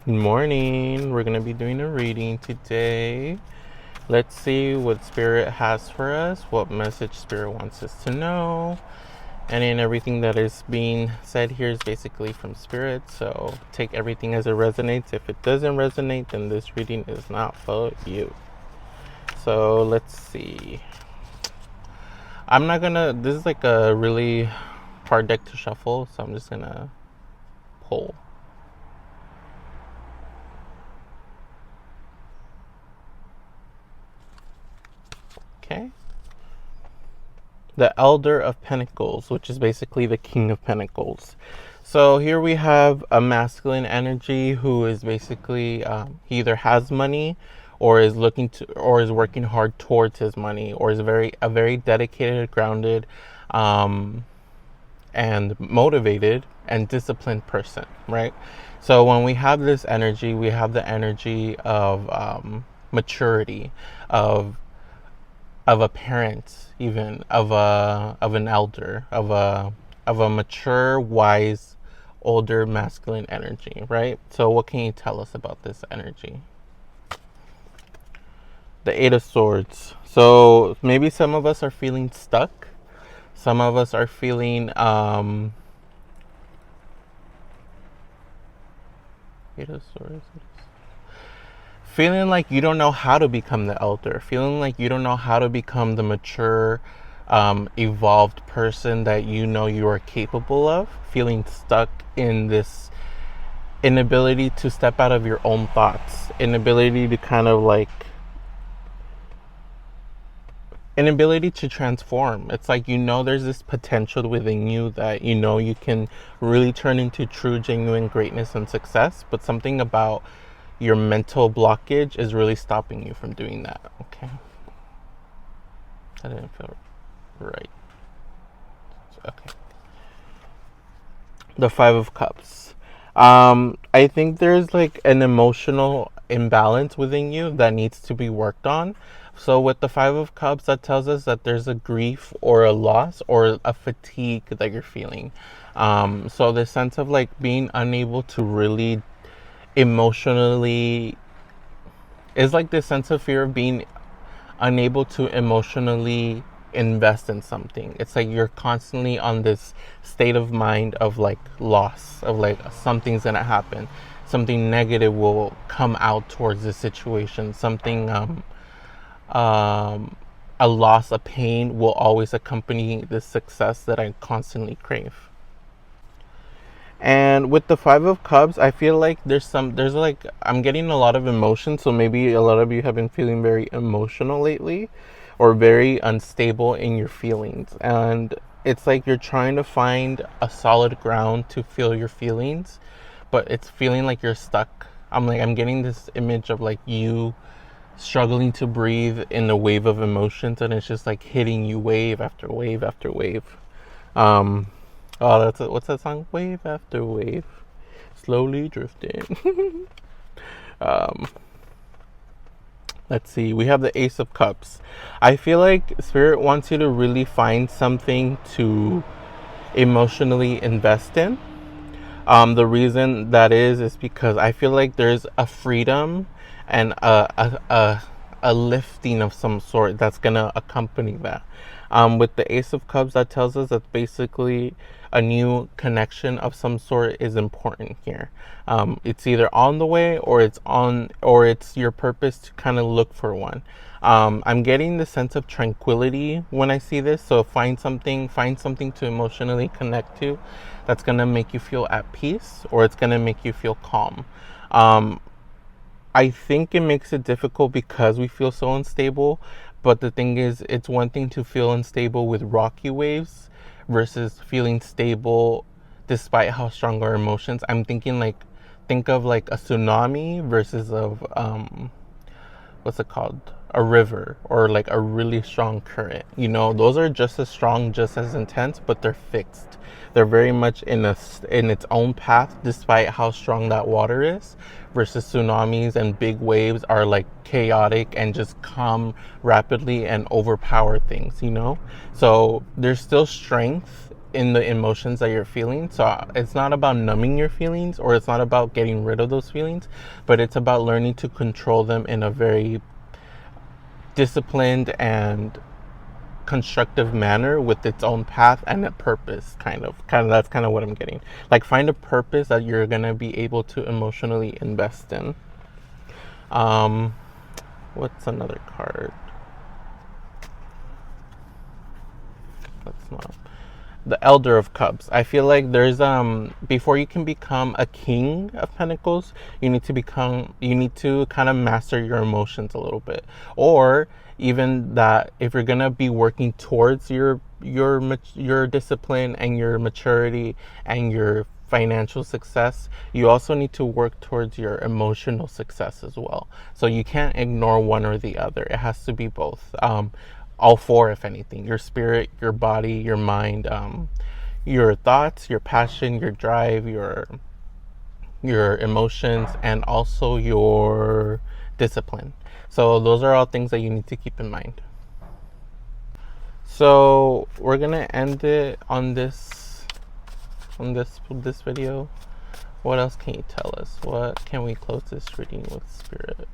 Morning. We're going to be doing a reading today. Let's see what Spirit has for us, what message Spirit wants us to know. And in everything that is being said here is basically from Spirit, so take everything as it resonates. If it doesn't resonate, then this reading is not for you. So let's see. This is like a really hard deck to shuffle, so I'm just going to pull. Okay. The Elder of Pentacles, which is basically the King of Pentacles. So here we have a masculine energy who is basically he either has money or is working hard towards his money, or is a very dedicated, grounded, and motivated and disciplined person, right? So when we have this energy, we have the energy of maturity, of a parent, even of an elder, of a mature, wise, older masculine energy, right? So what can you tell us about this energy? The Eight of Swords. So maybe some of us are feeling stuck. Some of us are feeling Eight of Swords. Feeling like you don't know how to become the elder, feeling like you don't know how to become the mature, evolved person that you know you are capable of, feeling stuck in this inability to step out of your own thoughts, inability to transform. It's like, there's this potential within you that you can really turn into true, genuine greatness and success, but something about your mental blockage is really stopping you from doing that. Okay. That didn't feel right. Okay. The Five of Cups. I think there's like an emotional imbalance within you that needs to be worked on. So with the Five of Cups, that tells us that there's a grief or a loss or a fatigue that you're feeling. So the sense of like being unable to really emotionally is like this sense of fear of being unable to emotionally invest in something. It's like you're constantly on this state of mind of like loss, of like something's gonna happen, something negative will come out towards the situation, something a loss, a pain will always accompany the success that I constantly crave. And with the Five of Cups, I feel like I'm getting a lot of emotion. So maybe a lot of you have been feeling very emotional lately, or very unstable in your feelings. And it's like you're trying to find a solid ground to feel your feelings, but it's feeling like you're stuck. I'm getting this image of like you struggling to breathe in a wave of emotions, and it's just like hitting you wave after wave after wave. Oh, what's that song? Wave after wave, slowly drifting. um, let's see. We have the Ace of Cups. I feel like Spirit wants you to really find something to emotionally invest in. The reason that is because I feel like there's a freedom and a lifting of some sort that's gonna accompany that. With the Ace of Cups, that tells us that basically a new connection of some sort is important here. It's either on the way, or it's your purpose to kind of look for one. I'm getting the sense of tranquility when I see this. So find something to emotionally connect to that's gonna make you feel at peace, or it's gonna make you feel calm. I think it makes it difficult because we feel so unstable. But the thing is, it's one thing to feel unstable with rocky waves versus feeling stable despite how strong our emotions. Think of like a tsunami versus of what's it called? A river, or like a really strong current. Those are just as strong, just as intense, but they're fixed. They're very much in its own path, despite how strong that water is. Versus tsunamis and big waves are like chaotic and just come rapidly and overpower things. So there's still strength in the emotions that you're feeling. So it's not about numbing your feelings, or it's not about getting rid of those feelings, but it's about learning to control them in a very disciplined and constructive manner with its own path and a purpose. Kind of that's kind of what I'm getting. Like, find a purpose that you're gonna be able to emotionally invest in. What's another card? That's not the Elder of Cups. I feel like there's before you can become a King of Pentacles, you need to kind of master your emotions a little bit. Or even that, if you're gonna be working towards your discipline and your maturity and your financial success, you also need to work towards your emotional success as well. So you can't ignore one or the other. It has to be both. All four, if anything: your spirit, your body, your mind, your thoughts, your passion, your drive, your emotions, and also your discipline. So those are all things that you need to keep in mind. So we're gonna end it on this video. What else can you tell us? What can we close this reading with, Spirit?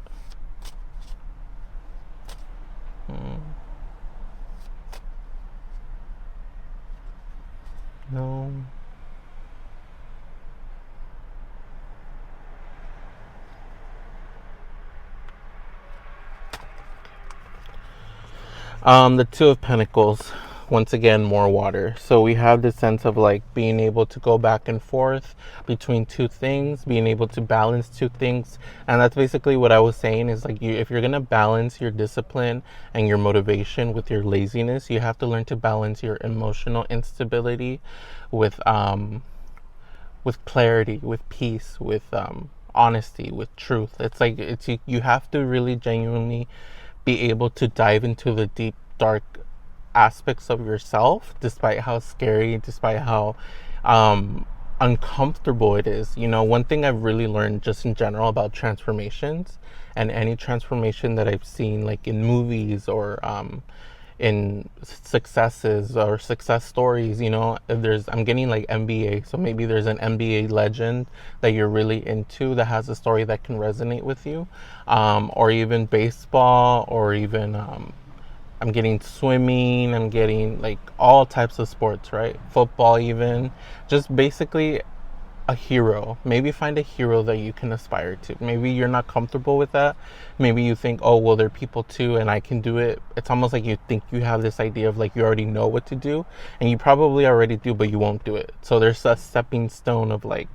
No. The Two of Pentacles. Once again, more water. So we have this sense of like being able to go back and forth between two things, being able to balance two things. And that's basically what I was saying, is like, if you're gonna balance your discipline and your motivation with your laziness, you have to learn to balance your emotional instability with clarity, with peace, with honesty, with truth. It's like you have to really genuinely be able to dive into the deep, dark aspects of yourself, despite how scary, despite how uncomfortable it is. You know, one thing I've really learned just in general about transformations, and any transformation that I've seen, like in movies or in successes or success stories, you know, if I'm getting like NBA, so maybe there's an NBA legend that you're really into that has a story that can resonate with you, or even baseball, or even I'm getting swimming, I'm getting like all types of sports, right? Football, even. Just basically a hero. Maybe find a hero that you can aspire to. Maybe you're not comfortable with that. Maybe you think, oh, well, they're people too and I can do it. It's almost like you think you have this idea of like you already know what to do, and you probably already do, but you won't do it. So there's a stepping stone of like,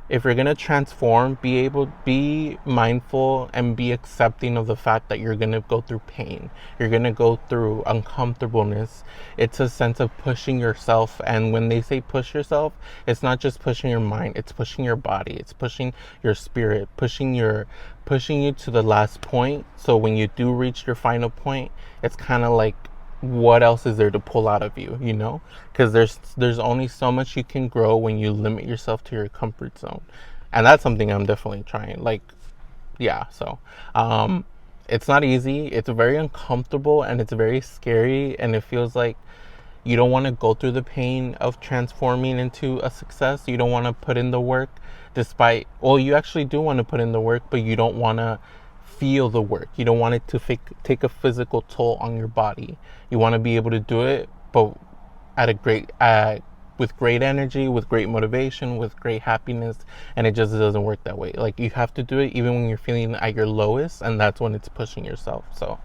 if you're gonna transform, be mindful and be accepting of the fact that you're gonna go through pain. You're gonna go through uncomfortableness. It's a sense of pushing yourself. And when they say push yourself, it's not just pushing your mind, it's pushing your body, it's pushing your spirit, pushing you to the last point. So when you do reach your final point, it's kind of like, what else is there to pull out of you, you know? Because there's only so much you can grow when you limit yourself to your comfort zone. And that's something I'm definitely trying. Like, yeah, so it's not easy, it's very uncomfortable, and it's very scary, and it feels like you don't want to go through the pain of transforming into a success. You don't want to put in the work, you actually do want to put in the work, but you don't want to feel the work. You don't want it to take a physical toll on your body. You want to be able to do it, but with great energy, with great motivation, with great happiness, and it just doesn't work that way. Like, you have to do it even when you're feeling at your lowest, and that's when it's pushing yourself. So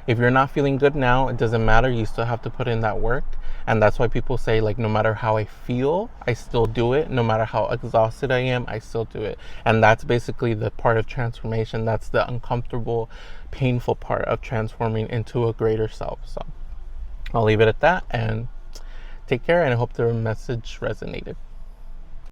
if you're not feeling good now, it doesn't matter. You still have to put in that work. And that's why people say, like, no matter how I feel, I still do it. No matter how exhausted I am, I still do it. And that's basically the part of transformation. That's the uncomfortable, painful part of transforming into a greater self. So I'll leave it at that, and take care, and I hope the message resonated.